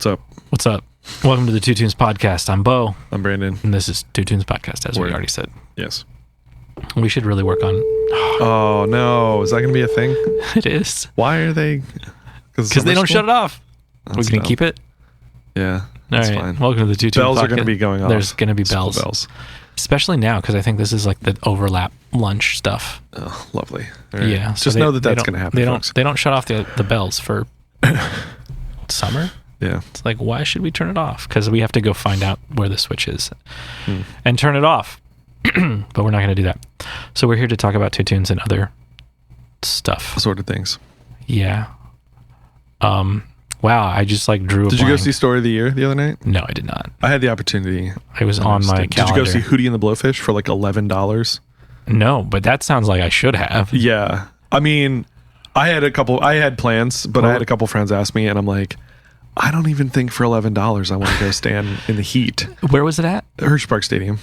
What's up? What's up? Welcome to the Two Tunes Podcast. I'm Bo. I'm Brandon. And this is Two Tunes Podcast, as we already said. Yes. We should really work on... Oh, no. Is that going to be a thing? It is. Why are they... Because they don't shut it off. We're going to keep it? Yeah. That's fine. Welcome to the Two Tunes Podcast. Bells are going to be going off. There's going to be bells. Especially now, because I think this is like the overlap lunch stuff. Oh, lovely. Right. Yeah. So just know that that's going to happen, They don't shut off the bells for summer. Yeah. It's like, why should we turn it off? Because we have to go find out where the switch is and turn it off. But we're not going to do that. So we're here to talk about Two Tunes and other stuff. Sort of things. Yeah. Wow, I just like drew a Did blank. you go see Story of the Year the other night? No, I did not. I had the opportunity. It was on my calendar. Did you go see Hootie and the Blowfish for like $11? No, but that sounds like I should have. Yeah. I mean, I had plans, but I had a couple friends ask me, and I'm like, I don't even think for $11 I want to go stand in the heat. Where was it at? Hershey Park Stadium.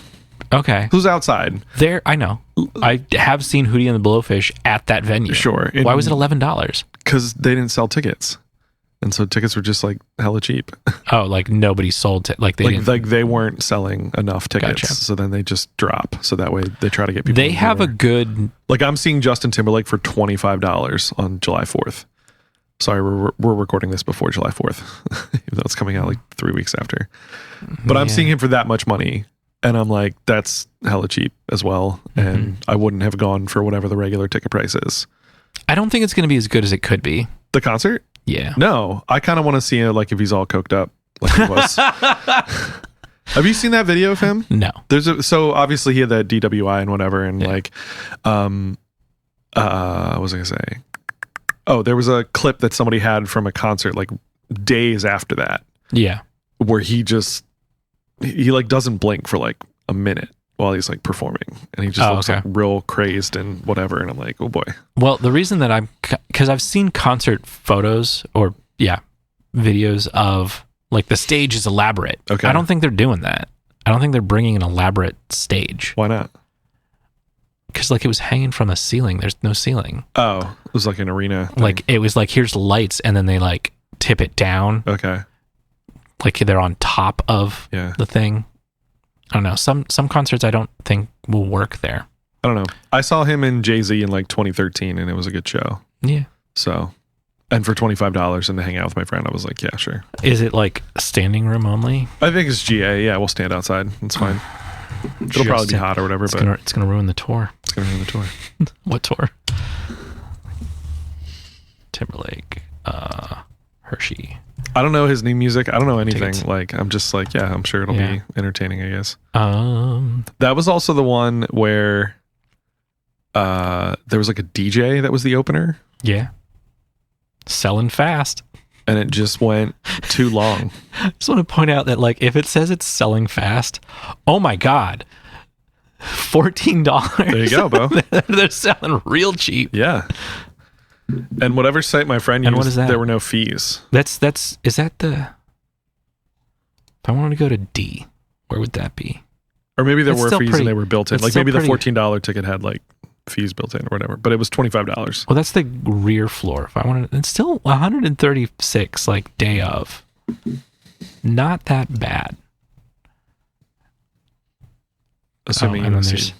Okay. It was outside. There, I know. I have seen Hootie and the Blowfish at that venue. Sure. Why was it $11? Because they didn't sell tickets. And so tickets were just like hella cheap. Oh, like nobody sold it. Like they weren't selling enough tickets. Gotcha. So then they just drop. So that way they try to get people. They have a good... Like I'm seeing Justin Timberlake for $25 on July 4th. Sorry, we're recording this before July 4th, even though it's coming out like 3 weeks after. But I'm seeing him for that much money. And I'm like, that's hella cheap as well. And I wouldn't have gone for whatever the regular ticket price is. I don't think it's going to be as good as it could be. The concert? Yeah. No, I kind of want to see it like if he's all coked up like he was. Have you seen that video of him? No. So obviously he had that DWI and whatever. And like, what was I going to say? Oh, there was a clip that somebody had from a concert like days after that. Yeah. Where he like doesn't blink for like a minute while he's like performing, and he just looks like real crazed and whatever. And I'm like, oh boy. Well, the reason that because I've seen concert photos or videos of like the stage is elaborate. Okay. I don't think they're doing that. I don't think they're bringing an elaborate stage. Why not? Because like it was hanging from the ceiling. There's no ceiling. Oh, it was like an arena thing. Like it was like, here's lights, and then they like tip it down. Okay. Like they're on top of the thing. I don't know. Some concerts I don't think will work there. I don't know. I saw him in Jay-Z in like 2013, and it was a good show. Yeah. So, and for $25 and to hang out with my friend, I was like, yeah, sure. Is it like standing room only? I think it's GA. Yeah, we'll stand outside. It's fine. It'll probably be hot or whatever, but it's gonna ruin the tour. It's gonna ruin the tour. What tour? Timberlake, Hershey. I don't know his new music. I don't know anything. Tickets. Like I'm just like, yeah, I'm sure it'll be entertaining, I guess. That was also the one where there was like a DJ that was the opener. Yeah. Selling fast. And it just went too long. I just want to point out that like if it says it's selling fast, oh my God. $14. There you go, Bo. They're selling real cheap. Yeah. And whatever site my friend used, what is that? There were no fees. Is that the... If I wanted to go to D, where would that be? Or maybe there were fees and they were built in. Like maybe the $14 ticket had like fees built in or whatever, but it was $25. Well, that's the rear floor. If I wanted, it's still $136 like day of. Not that bad. Assuming you don't see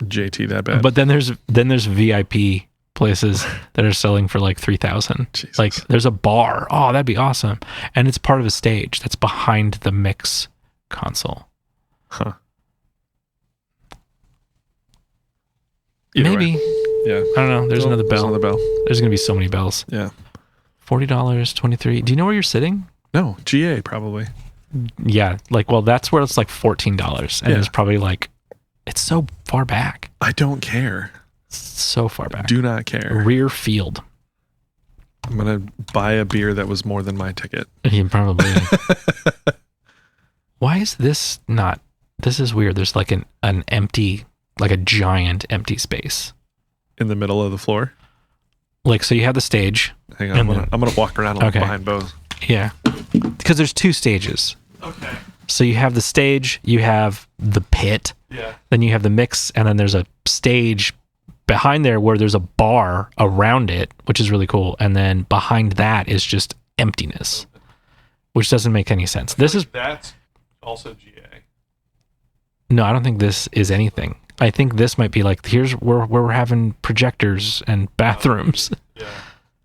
JT that bad. But then there's VIP places that are selling for like $3,000. Like there's a bar. Oh, that'd be awesome. And it's part of a stage that's behind the mix console. Huh. Maybe. Yeah. I don't know. There's another bell. There's going to be so many bells. Yeah. $40, $23. Do you know where you're sitting? No. GA probably. Yeah. Like, well, that's where it's like $14. And it's probably like, it's so far back. I don't care. So far back. Do not care. Rear field. I'm going to buy a beer that was more than my ticket. Yeah, probably. Why is this not... This is weird. There's like an empty... Like a giant empty space. In the middle of the floor? Like, so you have the stage. Hang on, I'm gonna walk around behind both. Yeah. Because there's two stages. Okay. So you have the stage, you have the pit. Yeah. Then you have the mix, and then there's a stage behind there where there's a bar around it, which is really cool. And then behind that is just emptiness. which doesn't make any sense. That's also GA. No, I don't think this is anything. I think this might be like, here's where we're having projectors and bathrooms. Yeah.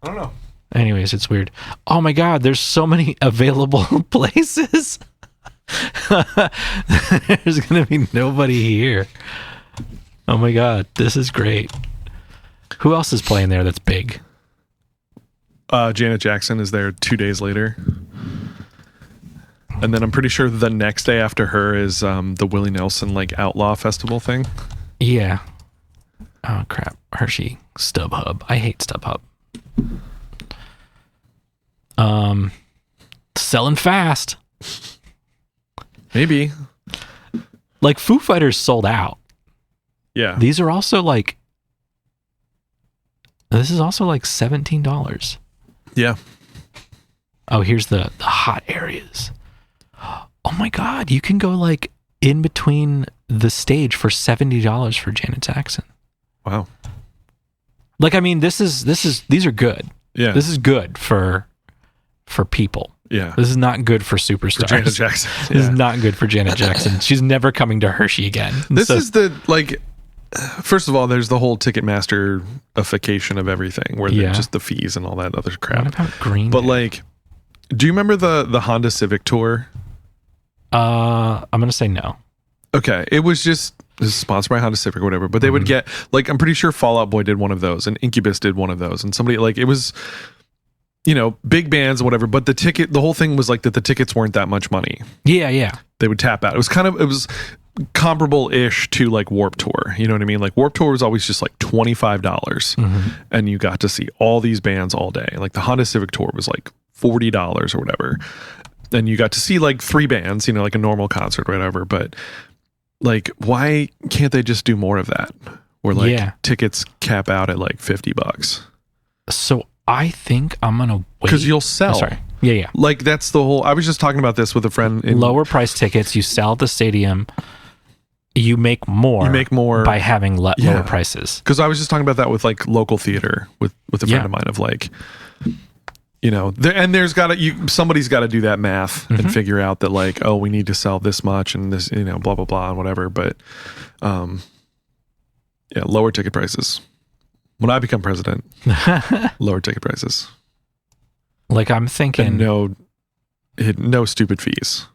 I don't know. Anyways, it's weird. Oh my God, there's so many available places. There's going to be nobody here. Oh my God, this is great. Who else is playing there that's big? Janet Jackson is there 2 days later. And then I'm pretty sure the next day after her is the Willie Nelson like Outlaw Festival thing. Yeah. Oh crap. Hershey. StubHub. I hate StubHub. Selling fast. Maybe. Like Foo Fighters sold out. Yeah. These are also like, this is also like $17. Yeah. Oh, here's the hot areas. Oh my God, you can go like in between the stage for $70 for Janet Jackson. Wow. Like, I mean, these are good. Yeah. This is good for people. Yeah. This is not good for superstars. For Janet Jackson. This is not good for Janet Jackson. She's never coming to Hershey again. This is the, like, first of all, there's the whole Ticketmaster-ification of everything, where just the fees and all that other crap. What about Green But Day? like, do you remember the Honda Civic tour? I'm going to say no. Okay. It was sponsored by Honda Civic or whatever, but they would get, like, I'm pretty sure Fall Out Boy did one of those and Incubus did one of those, and somebody, like, it was, you know, big bands or whatever, but the whole thing was like that the tickets weren't that much money. Yeah. They would tap out. It was comparable-ish to like Warped Tour. You know what I mean? Like Warped Tour was always just like $25 and you got to see all these bands all day. Like the Honda Civic tour was like $40 or whatever. And you got to see like 3 bands, you know, like a normal concert or whatever. But like, why can't they just do more of that? Where like tickets cap out at like $50. So I think I'm going to wait. Because you'll sell. Oh, sorry. Yeah. Like that's the whole, I was just talking about this with a friend. Lower price tickets, you sell at the stadium. You make more by having lower prices. Because I was just talking about that with like local theater with a friend of mine of like, you know, somebody's got to do that math and figure out that like, oh, we need to sell this much and this, you know, blah, blah, blah and whatever. But lower ticket prices. When I become president, lower ticket prices. Like I'm thinking. And no stupid fees.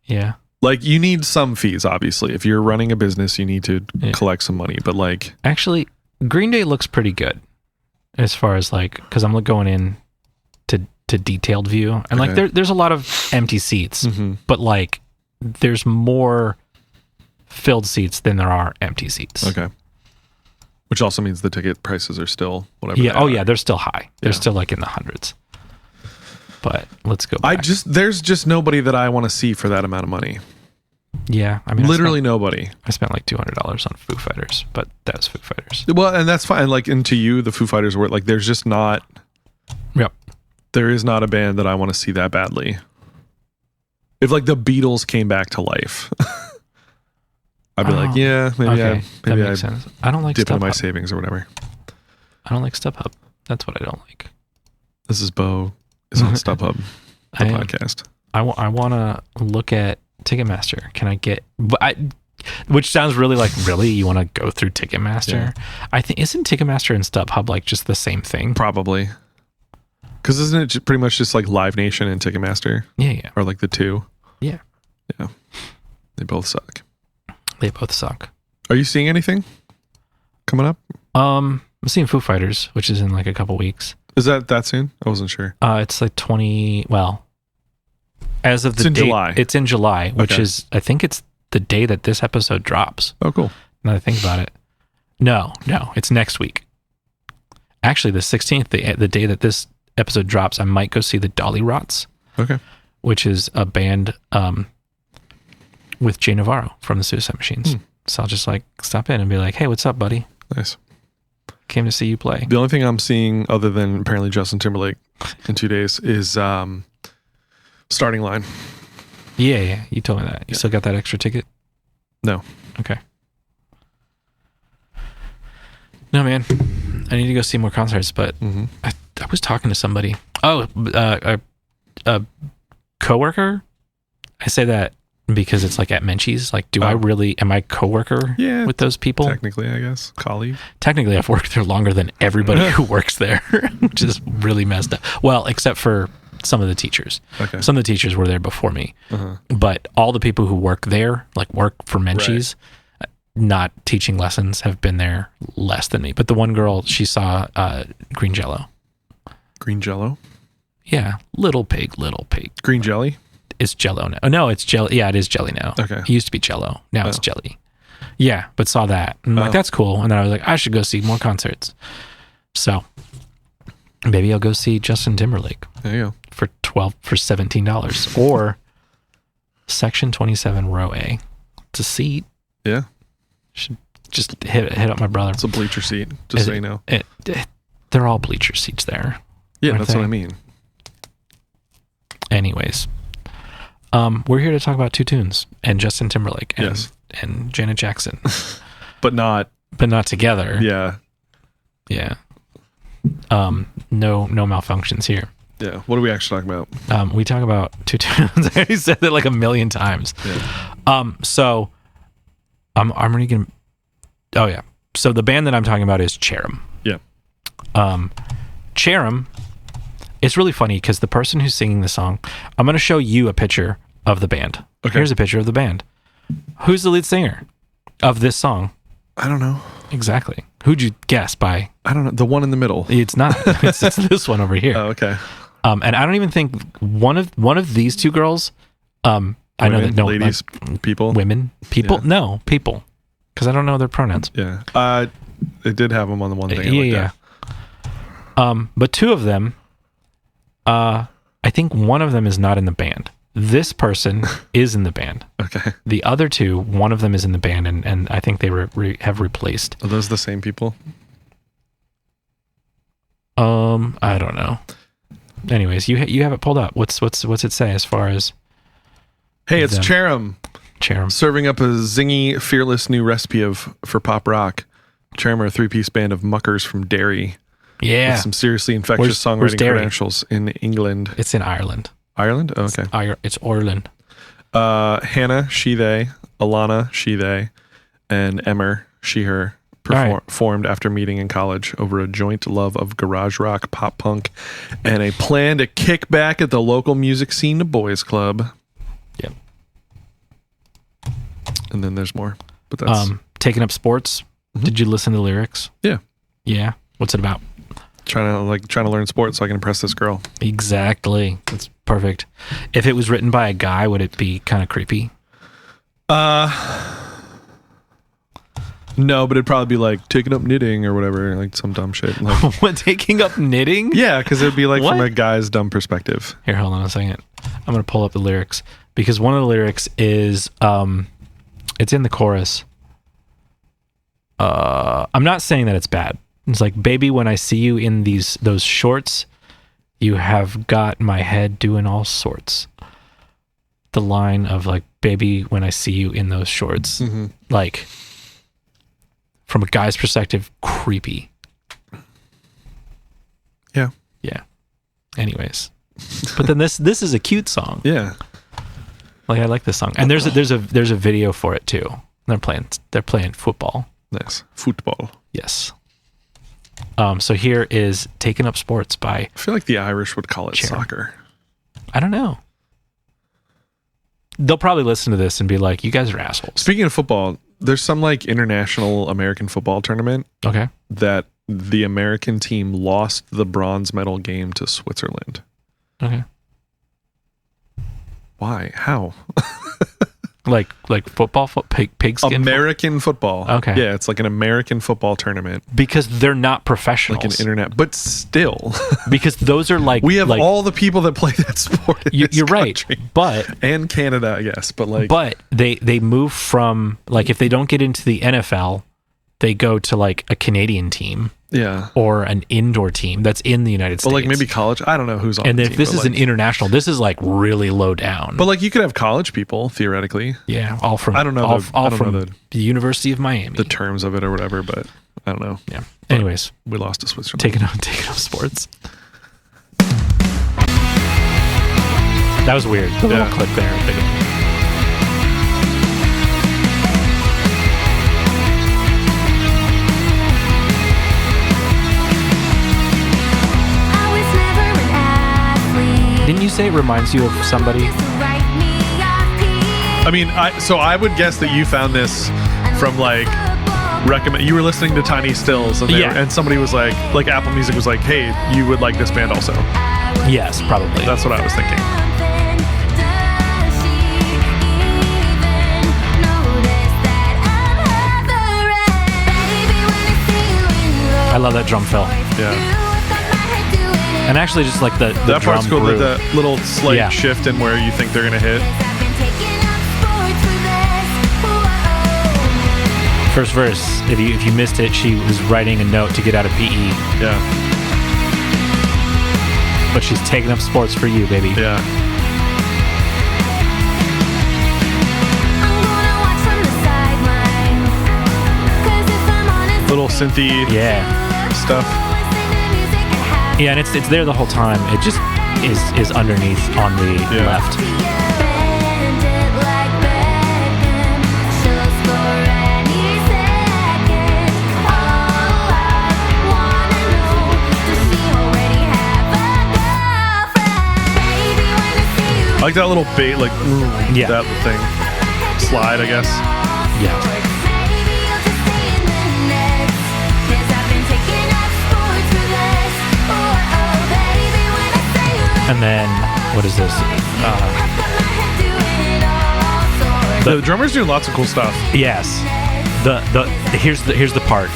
Yeah. Like you need some fees, obviously. If you're running a business, you need to collect some money. But like, actually, Green Day looks pretty good as far as like, because I'm going in to detailed view, and like there's a lot of empty seats, but like there's more filled seats than there are empty seats. Okay. Which also means the ticket prices are still whatever. Yeah. Oh yeah, they're still high. They're still like in the hundreds. But let's go back. There's just nobody that I want to see for that amount of money. Yeah, I mean, literally nobody. I spent like $200 on Foo Fighters, but that was Foo Fighters. Well, and that's fine. Like, and to you, the Foo Fighters were like, there's just not. Yep. There is not a band that I want to see that badly. If like the Beatles came back to life, I'd be like, yeah, maybe that makes sense. I don't like dip into my StubHub. savings or whatever. I don't like StubHub. That's what I don't like. This is Bo. Is on StubHub, the podcast. I want to look at Ticketmaster. Can I get? Which sounds really like, really? You want to go through Ticketmaster? Yeah. I think, isn't Ticketmaster and StubHub like just the same thing? Probably. Because isn't it pretty much just like Live Nation and Ticketmaster? Yeah. Or like the two? Yeah. Yeah. They both suck. They both suck. Are you seeing anything coming up? I'm seeing Foo Fighters, which is in like a couple weeks. Is that soon? I wasn't sure. It's like 20. Well, as of the date, July. It's in July, which is, I think it's the day that this episode drops. Oh, cool. Now that I think about it. No, it's next week. Actually, the 16th, the day that this episode drops, I might go see the Dolly Rots. Okay. Which is a band with Jay Navarro from the Suicide Machines. So I'll just like stop in and be like, hey, what's up, buddy? Nice. Came to see you play. The only thing I'm seeing other than apparently Justin Timberlake in 2 days is Starting Line. Yeah. You told me that. You still got that extra ticket? No. Okay. No, man. I need to go see more concerts, but I was talking to somebody. Oh, coworker, I say that because it's like at Menchie's. Like, am I coworker with those people? Technically, I guess. Colleague. Technically, I've worked there longer than everybody who works there, which is really messed up. Well, except for some of the teachers. Okay. Some of the teachers were there before me. But all the people who work there, like work for Menchie's, not teaching lessons, have been there less than me. But the one girl, she saw green Jello. Green Jello? Yeah. Little pig. Green jelly? It's Jello now. Oh, no, it's jelly. Yeah, it is jelly now. Okay. It used to be Jello. Now it's jelly. Yeah, but saw that. And I'm like, that's cool. And then I was like, I should go see more concerts. So maybe I'll go see Justin Timberlake. There you go. For $17. Or Section 27 Row A. It's a seat. Yeah. Should just hit up my brother. It's a bleacher seat, just so you know. They're all bleacher seats there. Yeah, that's what I mean. Anyways, we're here to talk about Two Tunes and Justin Timberlake and Janet Jackson. but not together. Yeah. Yeah. No malfunctions here. Yeah. What are we actually talking about? We talk about Two Tunes. I already said that like a million times. Yeah. So I'm already gonna. Oh yeah. So the band that I'm talking about is CHERYM. Yeah. CHERYM. It's really funny because the person who's singing the song, I'm going to show you a picture of the band. Okay. Here's a picture of the band. Who's the lead singer of this song? I don't know. Exactly. Who'd you guess by? I don't know. The one in the middle. It's not. It's this one over here. Oh, okay. And I don't even think one of these two girls. I know that no ladies, people, women, people. Yeah. No, people, because I don't know their pronouns. Yeah. It did have them on the one thing. Yeah. But two of them. I think one of them is not in the band. This person is in the band. Okay. The other two, one of them is in the band, and I think they have replaced. Are those the same people? I don't know. Anyways, you have it pulled up. What's it say as far as? Hey, it's CHERYM. CHERYM Serving up a zingy, fearless new recipe for pop rock. CHERYM are a 3-piece band of muckers from Derry. Yeah. With some seriously infectious songwriting credentials in England. It's in Ireland. Ireland? Oh, okay. It's Ireland. Hannah, she, they. Alana, she, they. And Emmer, she, her. Formed after meeting in college over a joint love of garage rock, pop punk, and a plan to kick back at the local music scene boys club. Yep. And then there's more. But that's Taking Up Sports. Mm-hmm. Did you listen to the lyrics? Yeah. Yeah. What's it about? Trying to learn sports so I can impress this girl. Exactly. That's perfect. If it was written by a guy, would it be kind of creepy? No, but it'd probably be like taking up knitting or whatever, like some dumb shit. Like, what, taking up knitting? Yeah, because it'd be like from a guy's dumb perspective. Here, hold on a second. I'm gonna pull up the lyrics because one of the lyrics is it's in the chorus. I'm not saying that it's bad. It's like, baby, when I see you in those shorts, you have got my head doing all sorts. The line of like, baby, when I see you in those shorts, like from a guy's perspective, creepy. Yeah. Yeah. Anyways, but then this is a cute song. Yeah. Like I like this song, and there's a video for it too. They're playing football. Nice football. Yes. So here is Taking Up Sports by... I feel like the Irish would call it CHERYM. Soccer. I don't know. They'll probably listen to this and be like, you guys are assholes. Speaking of football, there's some like international American football tournament. Okay. That the American team lost the bronze medal game to Switzerland. Okay. Why? How? Like football, pigskin? American football. Okay. Yeah, it's like an American football tournament. Because they're not professionals. Like an internet, but still. Because those are like... We have all the people that play that sport in this you're country. Right, but... And Canada, I guess, but like... But they move from... Like, if they don't get into the NFL, they go to like a Canadian team. Yeah. Or an indoor team that's in the United States. But like maybe college. I don't know who's on the team. And if this is an international, this is like really low down. But like you could have college people, theoretically. Yeah. All from... I don't know. All from the University of Miami. The terms of it or whatever, but I don't know. Yeah. But anyways. We lost to Switzerland. Taking up sports. That was weird. The little clip there. Didn't you say it reminds you of somebody? I mean, I would guess that you found this from like you were listening to Tiny Stills and somebody was like Apple Music was like, hey, you would like this band also. Yes, probably. That's what I was thinking. I love that drum fill. Yeah. And actually just like the that drum part's cool, groove. the little slight shift in where you think they're gonna hit. First verse, if you missed it, she was writing a note to get out of PE. Yeah. But she's taking up sports for you, baby. Yeah. Little synthy stuff. Yeah, and it's there the whole time. It just is underneath on the left. I like that little bait, like that thing. Slide, I guess. Yeah. And then, what is this? The drummer's doing lots of cool stuff. Yes. Here's the part.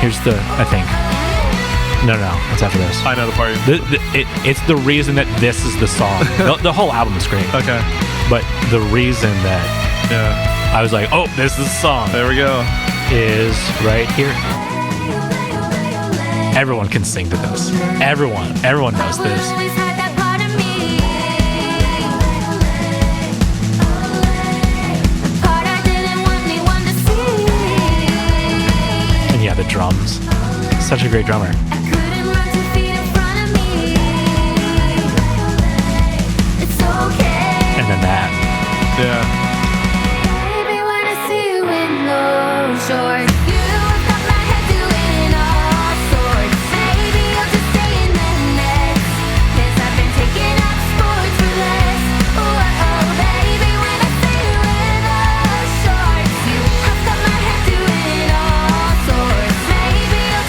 Here's the, I think. No, it's after this. I know the part. It's the reason that this is the song. The whole album is great. Okay. But the reason that I was like, oh, this is the song. There we go. Is right here. Everyone can sing to this. Everyone knows this. And yeah, the drums. Such a great drummer. And then that. Yeah.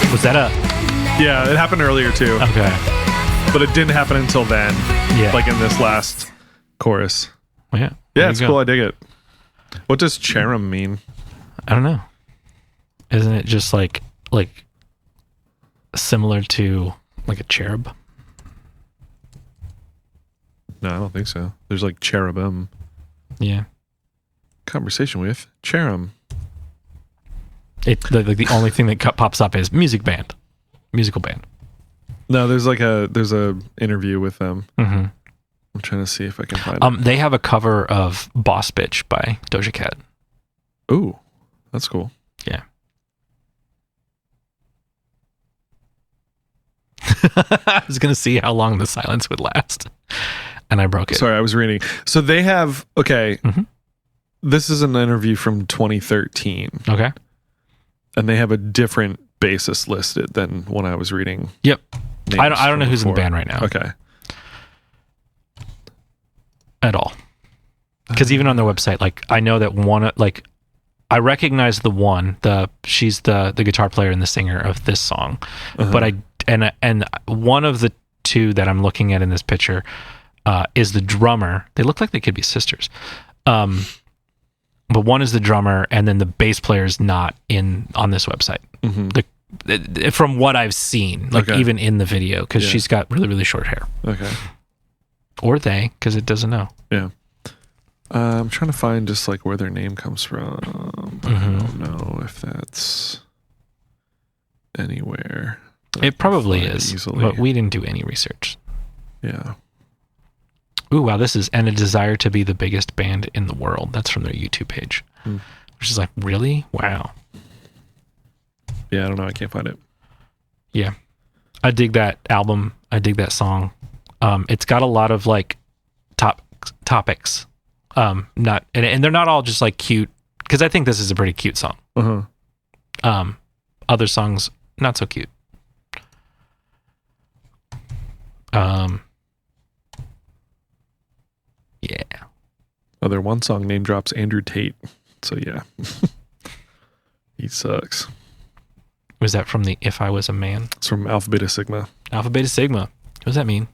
Was that a... Yeah, it happened earlier too. Okay. But it didn't happen until then. Yeah. Like in this last chorus. Well, yeah. Yeah, it's cool. I dig it. What does CHERYM mean? I don't know. Isn't it just like similar to like a cherub? No, I don't think so. There's like cherubim. Yeah. Conversation with CHERYM. The only thing that pops up is musical band. No, there's a interview with them. Mm-hmm. I'm trying to see if I can find it. They have a cover of Boss Bitch by Doja Cat. Ooh, that's cool. Yeah. I was going to see how long the silence would last, and I broke it. Sorry, I was reading. So they have, this is an interview from 2013. Okay. And they have a different bassist listed than when I was reading. Yep. I don't know who's in the band right now. Okay. At all. Because even on their website, like I know that one, like I recognize the one, she's the guitar player and the singer of this song, but and one of the two that I'm looking at in this picture is the drummer. They look like they could be sisters. But one is the drummer, and then the bass player is not on this website. Mm-hmm. From what I've seen, like even in the video, because she's got really, really short hair. Okay. Or they, because it doesn't know. Yeah. I'm trying to find just like where their name comes from. But I don't know if that's anywhere. It probably is, easily. But we didn't do any research. Yeah. Ooh, wow, this is "And a Desire to Be the Biggest Band in the World." That's from their YouTube page. Which is like, really? Wow. Yeah, I don't know. I can't find it. Yeah. I dig that album. I dig that song. It's got a lot of like topics. Not and they're not all just like cute, because I think this is a pretty cute song. Other songs not so cute. Yeah. Other one song name drops Andrew Tate. So yeah. He sucks. Was that from the If I Was a Man? It's from Alpha Beta Sigma. Alpha Beta Sigma. What does that mean?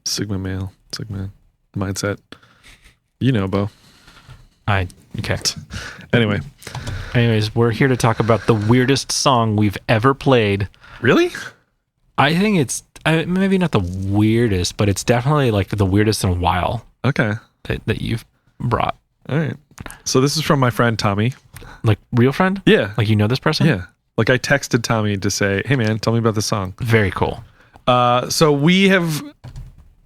Sigma male. Sigma mindset. You know, Bo. Okay. Anyways, we're here to talk about the weirdest song we've ever played. Really? I think it's maybe not the weirdest, but it's definitely like the weirdest in a while. Okay. That you've brought. All right. So this is from my friend Tommy. Like real friend? Yeah. Like you know this person? Yeah. Like I texted Tommy to say, hey man, tell me about this song. Very cool. So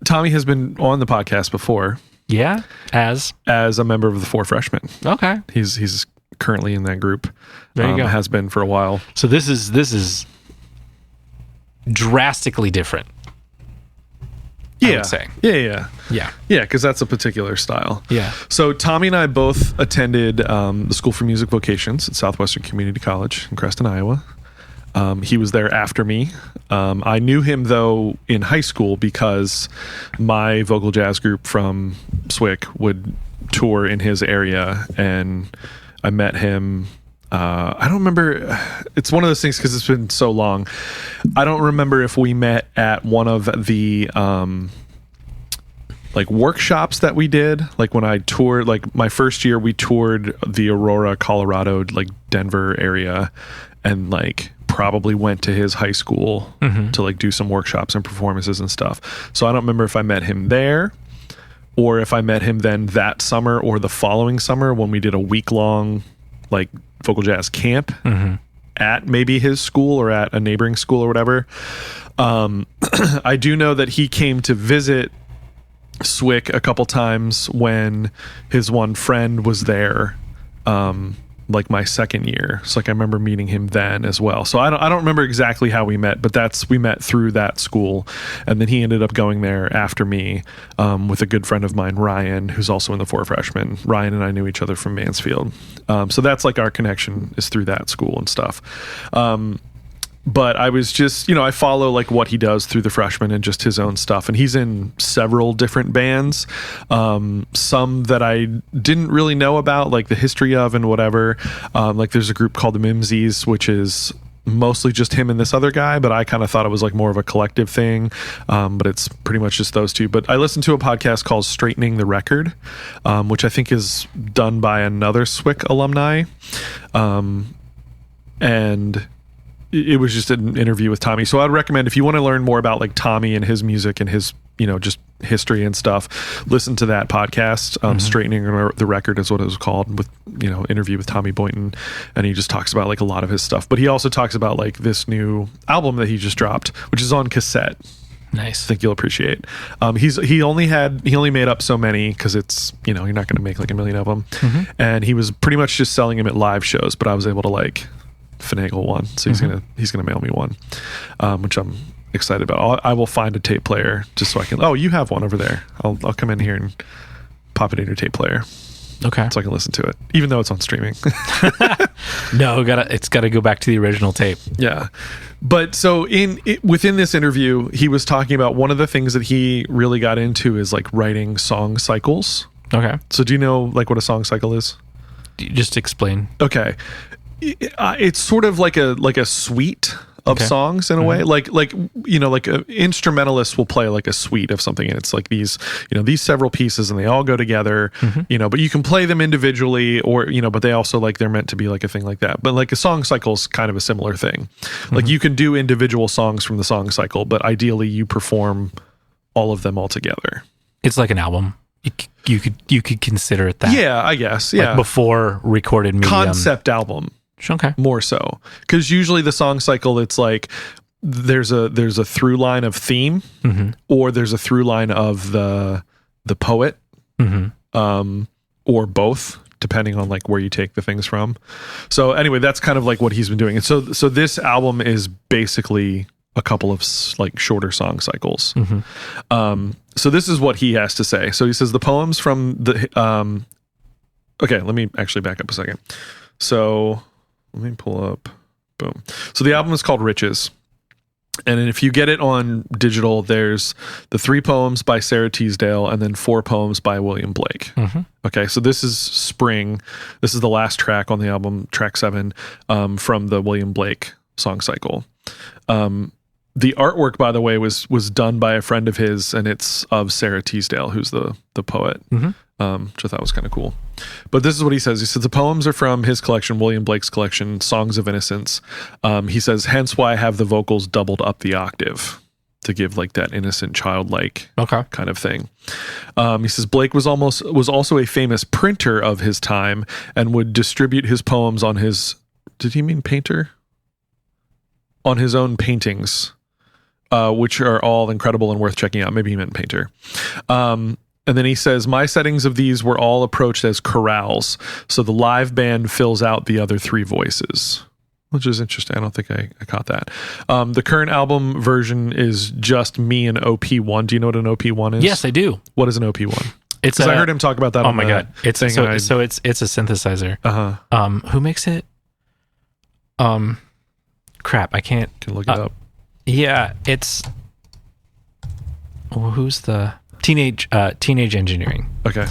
Tommy has been on the podcast before. Yeah? As a member of the Four Freshmen. Okay. He's currently in that group. There you go. Has been for a while. So this is drastically different. Yeah. I would say. Yeah. Yeah. Yeah, because that's a particular style. Yeah. So Tommy and I both attended the School for Music Vocations at Southwestern Community College in Creston, Iowa. He was there after me. I knew him, though, in high school because my vocal jazz group from SWIC would tour in his area, and I met him. I don't remember. It's one of those things because it's been so long. I don't remember if we met at one of the like workshops that we did. Like when I toured, like my first year, we toured the Aurora, Colorado, like Denver area, and like probably went to his high school to like do some workshops and performances and stuff. So I don't remember if I met him there or if I met him then that summer or the following summer when we did a week-long like vocal jazz camp at maybe his school or at a neighboring school or whatever. I do know that he came to visit SWIC a couple times when his one friend was there, like my second year. So like I remember meeting him then as well. So I don't remember exactly how we met, but we met through that school, and then he ended up going there after me with a good friend of mine, Ryan, who's also in the Four Freshmen. Ryan and I knew each other from Mansfield, so that's like our connection is through that school and stuff. But I was just, I follow like what he does through the Freshmen and just his own stuff. And he's in several different bands, some that I didn't really know about, like the history of and whatever. Like there's a group called the Mimsies, which is mostly just him and this other guy, but I kind of thought it was like more of a collective thing. But it's pretty much just those two. But I listened to a podcast called Straightening the Record, which I think is done by another SWIC alumni. And it was just an interview with Tommy. So I'd recommend if you want to learn more about like Tommy and his music and his, just history and stuff, listen to that podcast. Straightening the Record is what it was called, with, interview with Tommy Boynton. And he just talks about like a lot of his stuff, but he also talks about like this new album that he just dropped, which is on cassette. Nice. I think you'll appreciate. He only made up so many because it's, you're not going to make like a million of them. And he was pretty much just selling them at live shows, but I was able to like finagle one, so he's gonna mail me one, which I'm excited about. I will find a tape player just so I can. Oh, you have one over there. I'll come in here and pop it in your tape player. Okay, so I can listen to it, even though it's on streaming. No, it's got to go back to the original tape. Yeah, but so within this interview, he was talking about one of the things that he really got into is like writing song cycles. Okay, so do you know like what a song cycle is? Just explain. Okay. It's sort of like a suite of songs in a way, like instrumentalists will play like a suite of something, and it's like these several pieces, and they all go together, but you can play them individually, or but they also like they're meant to be like a thing like that. But like a song cycle is kind of a similar thing. Like you can do individual songs from the song cycle, but ideally you perform all of them all together. It's like an album. You could consider it that. Yeah, I guess. Yeah, like before recorded medium. Concept album. Okay. More so, because usually the song cycle, it's like there's a through line of theme, or there's a through line of the poet, or both, depending on like where you take the things from. So anyway, that's kind of like what he's been doing. And so this album is basically a couple of like shorter song cycles. So this is what he has to say. So he says the poems from the okay, let me actually back up a second. So let me pull up. Boom. So the album is called Riches. And if you get it on digital, there's the 3 poems by Sarah Teasdale and then 4 poems by William Blake. Okay, so this is Spring. This is the last track on the album, track 7, from the William Blake song cycle. The artwork, by the way, was done by a friend of his, and it's of Sarah Teasdale, who's the poet, which I thought was kind of cool. But this is what he says. He says the poems are from his collection, William Blake's collection, Songs of Innocence. He says, hence why I have the vocals doubled up the octave to give like that innocent, childlike kind of thing. He says Blake was also a famous printer of his time and would distribute his poems on his, did he mean painter? On his own paintings. Which are all incredible and worth checking out. Maybe he meant painter. And then he says, my settings of these were all approached as chorales. So the live band fills out the other 3 voices, which is interesting. I don't think I caught that. The current album version is just me and OP1. Do you know what an OP1 is? Yes, I do. What is an OP1? It's I heard him talk about that. Oh my God. It's so it's a synthesizer. Who makes it? Crap. I can't look it up. Yeah, it's who's the Teenage Engineering. Okay,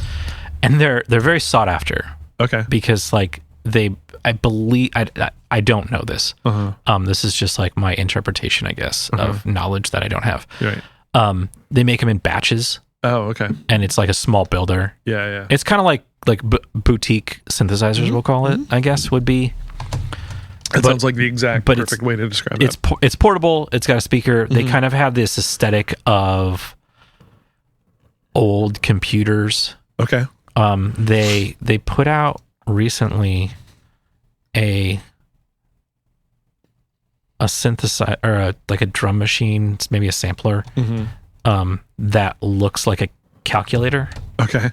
and they're very sought after. Okay, because like I believe I don't know this. This is just like my interpretation, I guess, of knowledge that I don't have. Right. They make them in batches. Oh, okay. And it's like a small builder. Yeah. It's kind of like boutique synthesizers, we'll call it. I guess would be. It sounds like the exact perfect way to describe it. It's portable. It's got a speaker. They kind of have this aesthetic of old computers. Okay. They put out recently a synthesizer or like a drum machine, maybe a sampler, that looks like a calculator. Okay.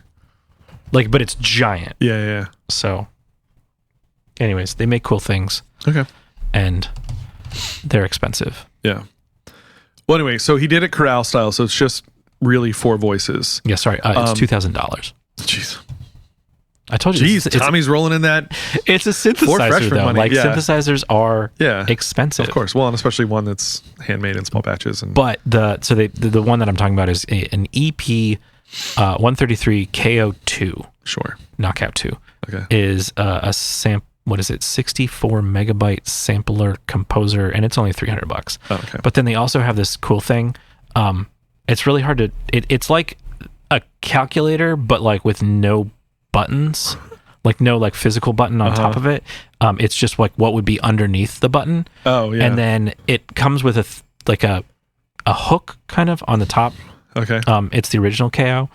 Like, but it's giant. Yeah. So, anyways, they make cool things. Okay. And they're expensive. Yeah. Well, anyway, so he did it chorale style, so it's just really 4 voices. Yeah, sorry. It's $2,000. Jeez. I told you. Jeez, Tommy's rolling in that. It's a synthesizer, though. Money. Like, synthesizers are expensive. Of course. Well, and especially one that's handmade in small batches. But the one that I'm talking about is an EP 133 KO2. Sure. Knockout 2. Okay. Is a sample. What is it? 64 megabyte sampler composer, and it's only $300. Oh, okay. But then they also have this cool thing. It's really hard to. It's like a calculator, but like with no buttons, like no like physical button on top of it. It's just like what would be underneath the button. Oh yeah. And then it comes with a hook kind of on the top. Okay. It's the original KO.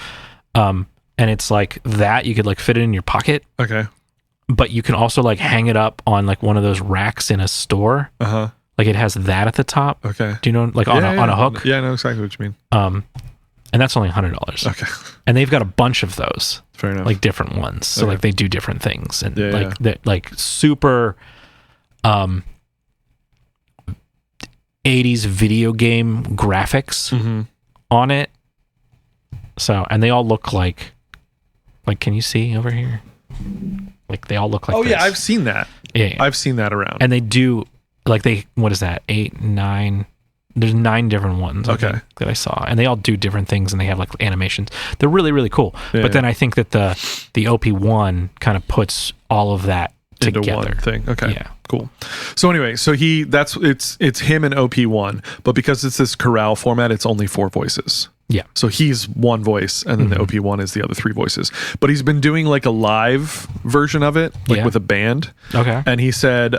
And it's like that you could like fit it in your pocket. Okay. But you can also like hang it up on like one of those racks in a store. Like it has that at the top. Okay. Do you know, like on a hook? Yeah, I know exactly what you mean. And that's only $100. Okay. And they've got a bunch of those. Fair enough. Like different ones. So like they do different things and they're like super 80s video game graphics on it. So, and they all look like can you see over here? Like they all look like this. Yeah, I've seen that. Yeah. I've seen that around. And they do like what is that? 8, 9. There's 9 different ones that I saw, and they all do different things, and they have like animations. They're really, really cool. But then I think that the OP1 kind of puts all of that into together. one thing. Okay. Yeah. Cool. So anyway, so it's him and OP1, but because it's this chorale format, it's only 4 voices. Yeah. So he's one voice, and then the OP1 is the other 3 voices. But he's been doing like a live version of it, like with a band. Okay. And he said,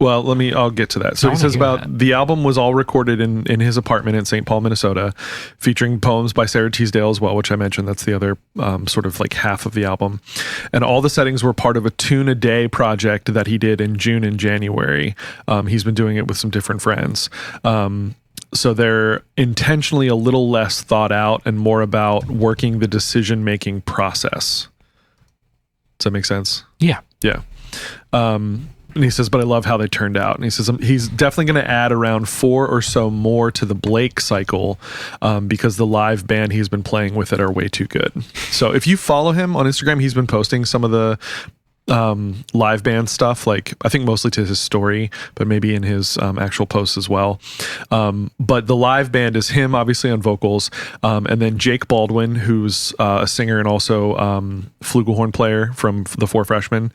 well, I'll get to that. So he says the album was all recorded in his apartment in St. Paul, Minnesota, featuring poems by Sarah Teasdale as well, which I mentioned. That's the other sort of like half of the album. And all the settings were part of a tune a day project that he did in June and January. He's been doing it with some different friends. So they're intentionally a little less thought out and more about working the decision-making process. Does that make sense? Yeah. Yeah. And he says, but I love how they turned out. And he says he's definitely going to add around 4 or so more to the Blake cycle because the live band he's been playing with it are way too good. So if you follow him on Instagram, he's been posting some of the live band stuff, like I think mostly to his story, but maybe in his actual posts as well. But the live band is him, obviously on vocals, and then Jake Baldwin, who's a singer and also flugelhorn player from the Four Freshmen.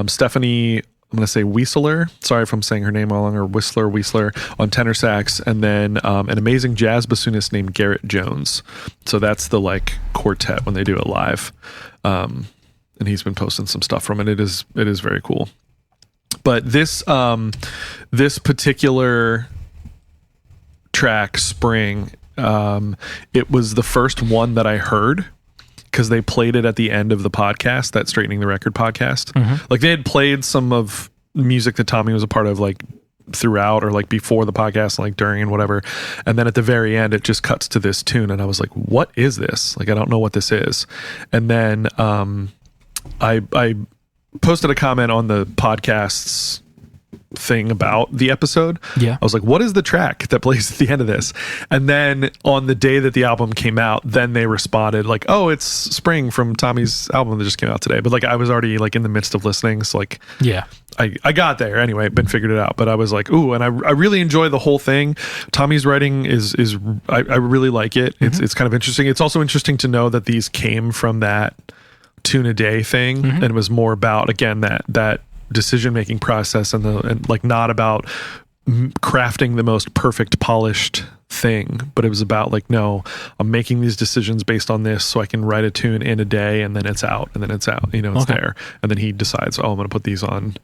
Stephanie, I'm going to say Wiesler. Sorry if I'm saying her name wrong, or Whistler on tenor sax, and then an amazing jazz bassoonist named Garrett Jones. So that's the like quartet when they do it live. And he's been posting some stuff from it. It is very cool. But this particular track, Spring, it was the first one that I heard, because they played it at the end of the podcast, that Straightening the Record podcast. Mm-hmm. Like they had played some of music that Tommy was a part of, like throughout or like before the podcast, like during and whatever. And then at the very end, it just cuts to this tune. And I was like, what is this? Like, I don't know what this is. And then I posted a comment on the podcast's thing about the episode. Yeah. I was like, what is the track that plays at the end of this? And then on the day that the album came out, then they responded like, oh, it's Spring from Tommy's album that just came out today. But like I was already like in the midst of listening. So like, yeah, I got there anyway, been figured it out. But I was like, ooh, and I really enjoy the whole thing. Tommy's writing is I really like it. Mm-hmm. It's kind of interesting. It's also interesting to know that these came from that tune a day thing, mm-hmm. and it was more about, again, that decision-making process and like not about crafting the most perfect polished thing, but it was about like, no, I'm making these decisions based on this so I can write a tune in a day and then it's out, it's there. And then he decides, oh, I'm going to put these on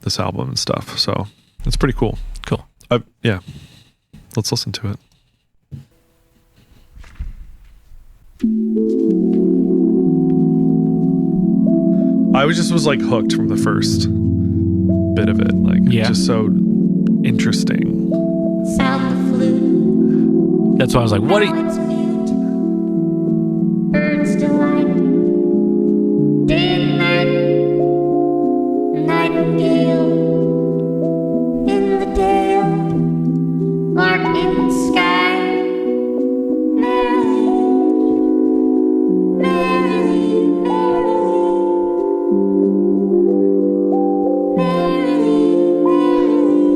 this album and stuff. So it's pretty cool. Cool. Yeah. Let's listen to it. I was like hooked from the first bit of it. Like, it's just so interesting. Sound the flute. That's why I was like, what are you... Birds delight. Day and night. Nightingale. In the dale. Lark in the sky. Merrily. Merrily.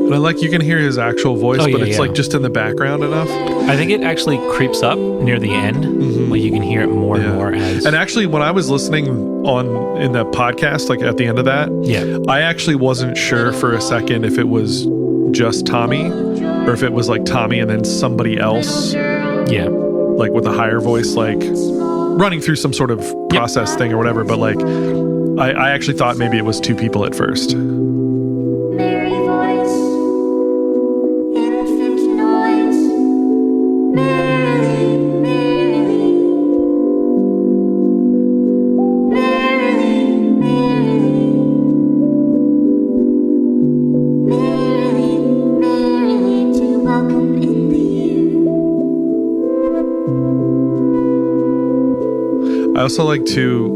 And I like, you can hear his actual voice, but it's like just in the background enough. I think it actually creeps up near the end. Mm-hmm. Like you can hear it more and more as... And actually, when I was listening in the podcast, like at the end of that, I actually wasn't sure for a second if it was just Tommy or if it was like Tommy and then somebody else. Yeah. Like with a higher voice, like running through some sort of process thing or whatever. But like, I actually thought maybe it was two people at first. Merry voice, infant noise, merrily, merrily, merrily, merrily, merrily, to welcome in the year. I also like to,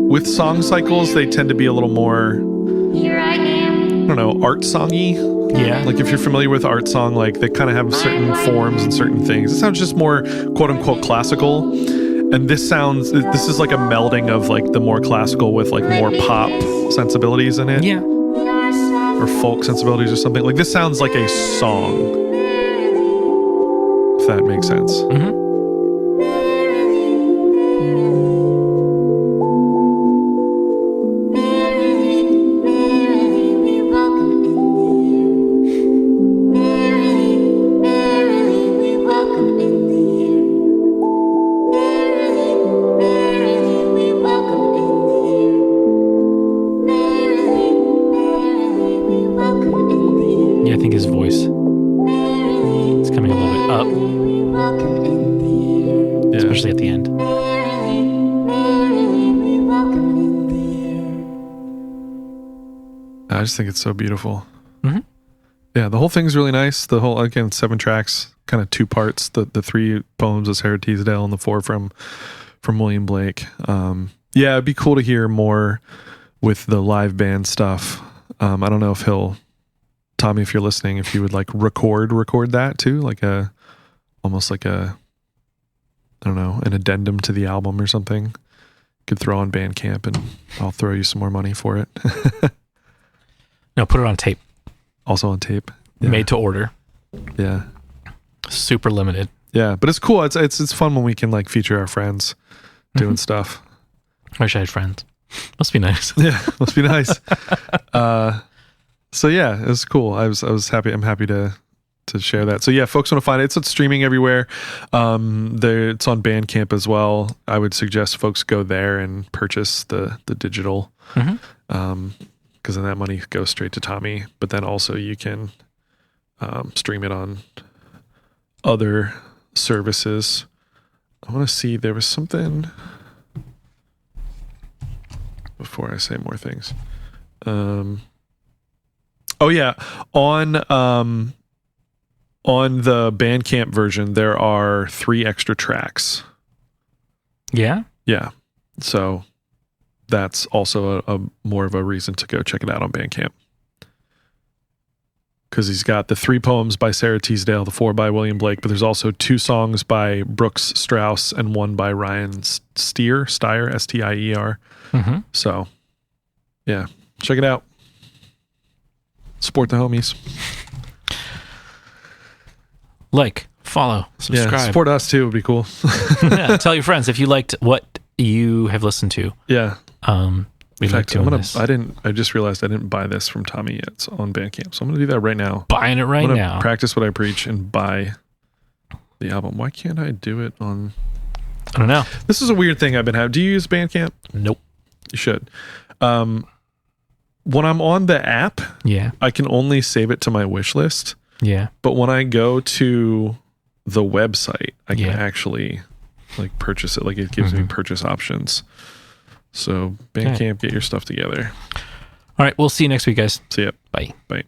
with song cycles, they tend to be a little more, Here I am. I don't know, art songy. Yeah. Like if you're familiar with art song, like they kind of have certain forms and certain things. It sounds just more quote unquote classical. And this is like a melding of like the more classical with like more pop sensibilities in it. Yeah. Or folk sensibilities or something. Like this sounds like a song. If that makes sense. Mm-hmm. Especially at the end. I just think it's so beautiful. Mm-hmm. Yeah, the whole thing's really nice. The whole, again, 7 tracks, kind of 2 parts. The 3 poems of Sarah Teasdale and the 4 from William Blake. Yeah, it'd be cool to hear more with the live band stuff. I don't know if Tommy, if you're listening, if you would like record that too, like almost like I don't know, an addendum to the album or something. Could throw on Bandcamp and I'll throw you some more money for it. No, put it on tape. Also on tape. Yeah. Made to order. Yeah. Super limited. Yeah, but it's cool. It's fun when we can like feature our friends doing stuff. I wish I had friends. Must be nice. Yeah, must be nice. So yeah, it was cool. I was happy. I'm happy to share that. So yeah, folks want to find it. It's streaming everywhere. It's on Bandcamp as well. I would suggest folks go there and purchase the digital, because then that money goes straight to Tommy. But then also you can stream it on other services. I want to see, there was something before I say more things. Oh yeah, on the Bandcamp version there are 3 extra tracks. Yeah? Yeah. So that's also a more of a reason to go check it out on Bandcamp. Because he's got the 3 poems by Sarah Teasdale, the 4 by William Blake, but there's also 2 songs by Brooks Strauss and 1 by Ryan Stier, S-T-I-E-R. So, yeah, check it out. Support the homies. Like, follow, subscribe. Yeah, support us too would be cool. Yeah, tell your friends if you liked what you have listened to. Yeah. We like doing this. I just realized I didn't buy this from Tommy yet. It's on Bandcamp. So I'm going to do that right now. Buying it right now. Practice what I preach and buy the album. Why can't I do it on... I don't know. This is a weird thing I've been having. Do you use Bandcamp? Nope. You should. When I'm on the app, Yeah. I can only save it to my wish list. Yeah. But when I go to the website, I can Yeah. actually like purchase it. Like it gives me purchase options. So Bandcamp, get your stuff together. All right. We'll see you next week, guys. See ya. Bye. Bye.